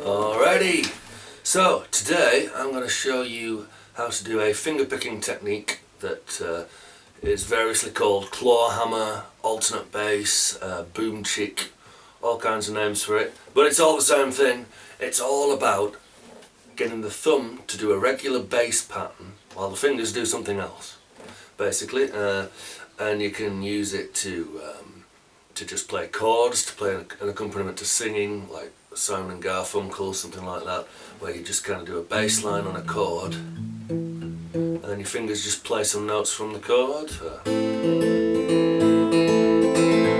Alrighty, so today I'm going to show you how to do a finger picking technique that is variously called clawhammer, alternate bass, boom chick, all kinds of names for it, but it's all the same thing. It's all about getting the thumb to do a regular bass pattern while the fingers do something else, basically, and you can use it to just play chords, to play an accompaniment to singing, like Simon and Garfunkel, something like that, where you just kind of do a bass line on a chord, and then your fingers just play some notes from the chord. So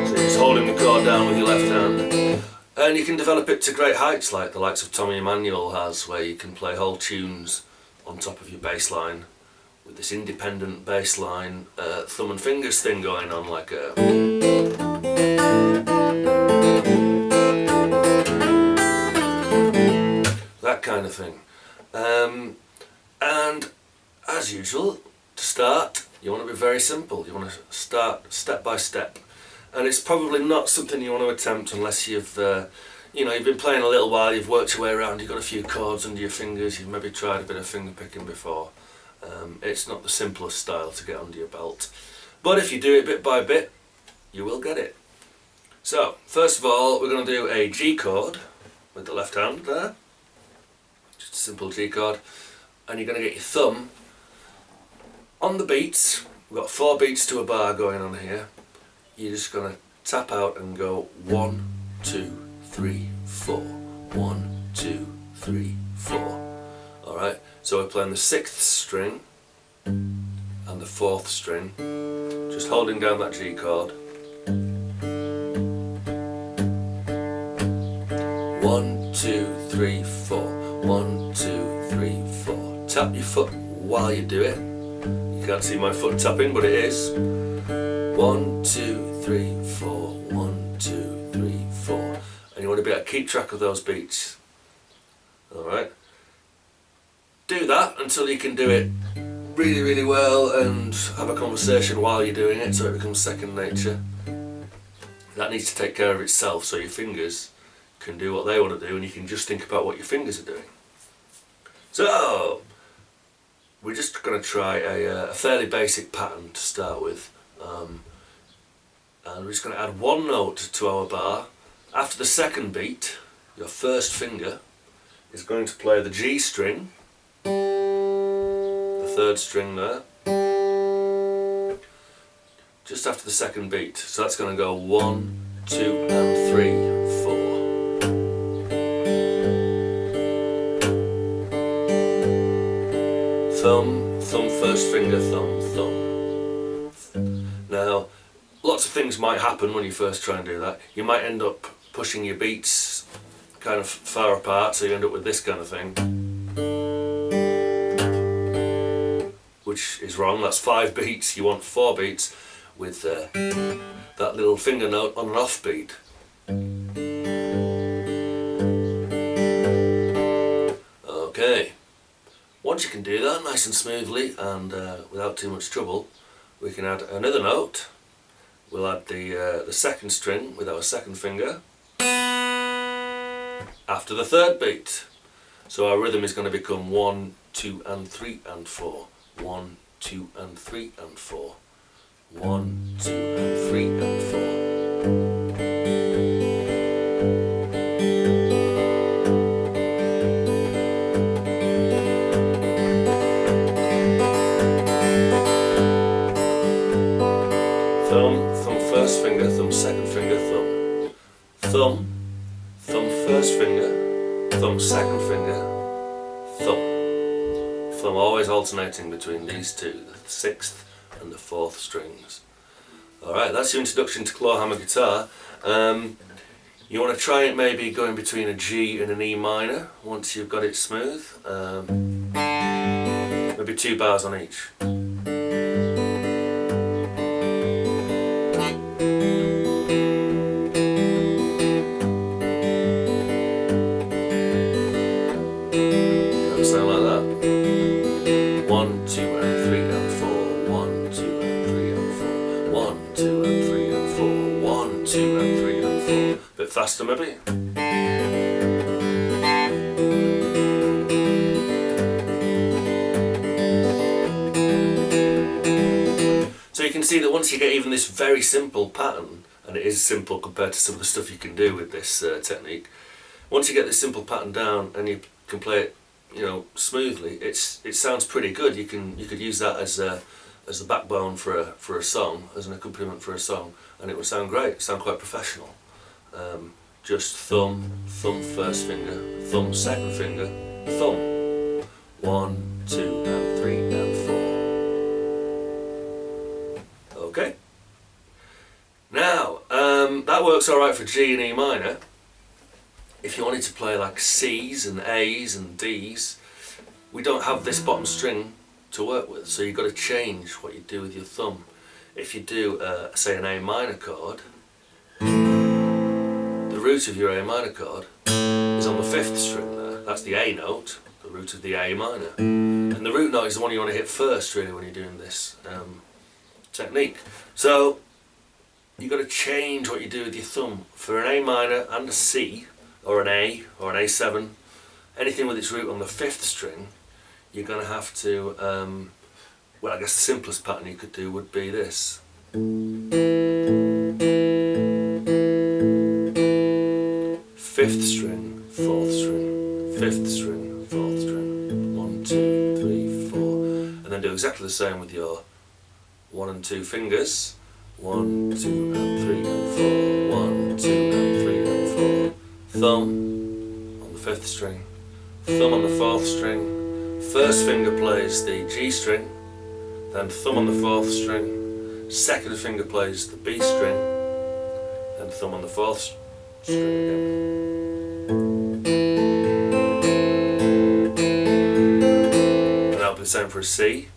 you're just holding the chord down with your left hand, and you can develop it to great heights, like the likes of Tommy Emmanuel has, where you can play whole tunes on top of your bass line with this independent bass line thumb and fingers thing going on, like that kind of thing. And as usual, to start, you want to be very simple. You want to start step by step, and it's probably not something you want to attempt unless you've you've been playing a little while, you've worked your way around, you've got a few chords under your fingers, you've maybe tried a bit of finger picking before. It's not the simplest style to get under your belt, but if you do it bit by bit, you will get it. So first of all, we're going to do a G chord with the left hand there, just a simple G chord, and you're going to get your thumb on the beats. We've got 4 beats to a bar going on here. You're just going to tap out and go 1, 2, 3, 4, 1, 2, 3, 4. Alright, so we're playing the 6th string and the 4th string, just holding down that G chord. 1, 2, 3, 4, 1, 2, 3, 4. Tap your foot while you do it. You can't see my foot tapping, but it is. 1, 2, 3, 4, 1, 2, 3, 4. And you want to be able to keep track of those beats. Alright? Do that until you can do it really, really well and have a conversation while you're doing it, so it becomes second nature. That needs to take care of itself, so your fingers can do what they want to do and you can just think about what your fingers are doing. So, we're just going to try a fairly basic pattern to start with. And we're just going to add 1 note to our bar. After the second beat, your first finger is going to play the G string, the 3rd string there, just after the second beat. So that's going to go 1, 2 and 3, 4. Thumb, thumb, first finger, thumb, thumb. Now, lots of things might happen when you first try and do that. You might end up pushing your beats kind of far apart, so you end up with this kind of thing, which is wrong. That's 5 beats. You want 4 beats with that little finger note on an off beat. Okay, once you can do that nice and smoothly and without too much trouble, we can add another note. We'll add the 2nd string with our 2nd finger after the 3rd beat. So our rhythm is going to become 1, 2 and 3 and 4. 1, 2 and 3 and 4. 1, 2 and 3 and 4. Thumb, thumb first finger, thumb second finger, thumb. Thumb, thumb first finger, thumb second finger, thumb. Thumb always alternating between these two, the 6th and the 4th strings. Alright, that's your introduction to clawhammer guitar. You want to try it maybe going between a G and an E minor once you've got it smooth. Maybe 2 bars on each. Sound like that. 1, 2 and 3 and 4. 1, 2 and 3 and 4. 1, 2 and 3 and 4. 1, 2 and 3 and 4. Bit faster maybe. So you can see that once you get even this very simple pattern, and it is simple compared to some of the stuff you can do with this technique, once you get this simple pattern down and you can play it, you know, smoothly, it sounds pretty good. You could use that as the backbone for a song, as an accompaniment for a song, and it would sound great. It sound quite professional. Just thumb, thumb first finger, thumb second finger, thumb. 1, 2 and 3 and 4. Okay. Now that works all right for G and E minor. If you wanted to play like C's and A's and D's, we don't have this bottom string to work with, so you've got to change what you do with your thumb. If you do, say, an A minor chord, the root of your A minor chord is on the 5th string there. That's the A note, the root of the A minor. And the root note is the one you want to hit first, really, when you're doing this technique. So you've got to change what you do with your thumb. For an A minor and a C, or an A, or an A7, anything with its root on the 5th string, you're going to have to, well, I guess the simplest pattern you could do would be this. 5th string, 4th string, 5th string, 4th string, 1, 2, 3, 4, and then do exactly the same with your 1 and 2 fingers. 1, 2 and 3 and 4, 1, 2 and 3 and 4. Thumb on the 5th string, thumb on the 4th string, first finger plays the G string, then thumb on the 4th string, second finger plays the B string, then thumb on the 4th string again. And that'll be the same for a C.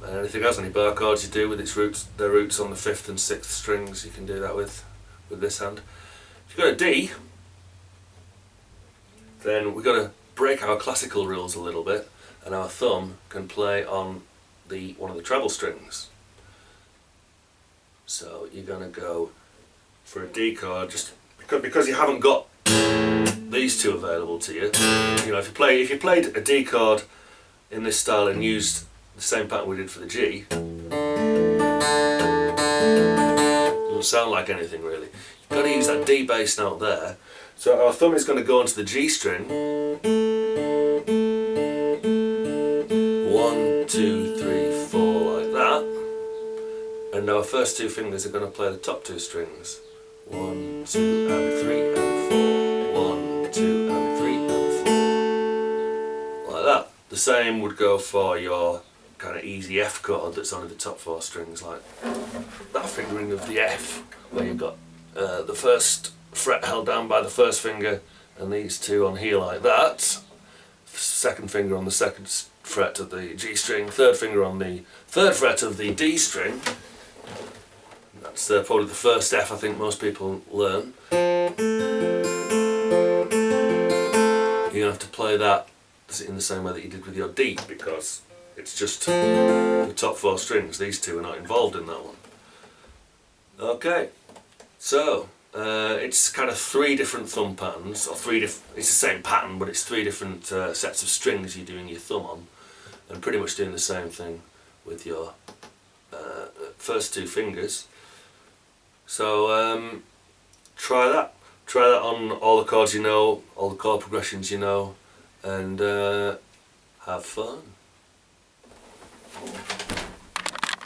Anything else, any bar chords you do with its roots, their roots on the 5th and 6th strings, you can do that with this hand. If you've got a D, then we've got to break our classical rules a little bit, and our thumb can play on one of the treble strings. So you're going to go for a D chord, just because you haven't got these two available to you. You know, if you played a D chord in this style and used the same pattern we did for the G, it doesn't sound like anything really. You've got to use that D bass note there. So our thumb is going to go onto the G string. 1, 2, 3, 4 like that. And our first 2 fingers are going to play the top 2 strings. 1, 2 and 3 and 4. 1, 2 and 3 and 4. Like that. The same would go for your kind of easy F chord that's only the top 4 strings, like that fingering of the F, where you've got the first fret held down by the first finger and these 2 on here like that, second finger on the 2nd fret of the G string, 3rd finger on the 3rd fret of the D string. That's probably the first F I think most people learn. You're going to have to play that in the same way that you did with your D, because it's just the top 4 strings. These 2 are not involved in that one. Okay, so it's kind of 3 different thumb patterns, or it's the same pattern, but it's 3 different sets of strings you're doing your thumb on, and pretty much doing the same thing with your first 2 fingers. So try that on all the chords you know, all the chord progressions you know, and have fun.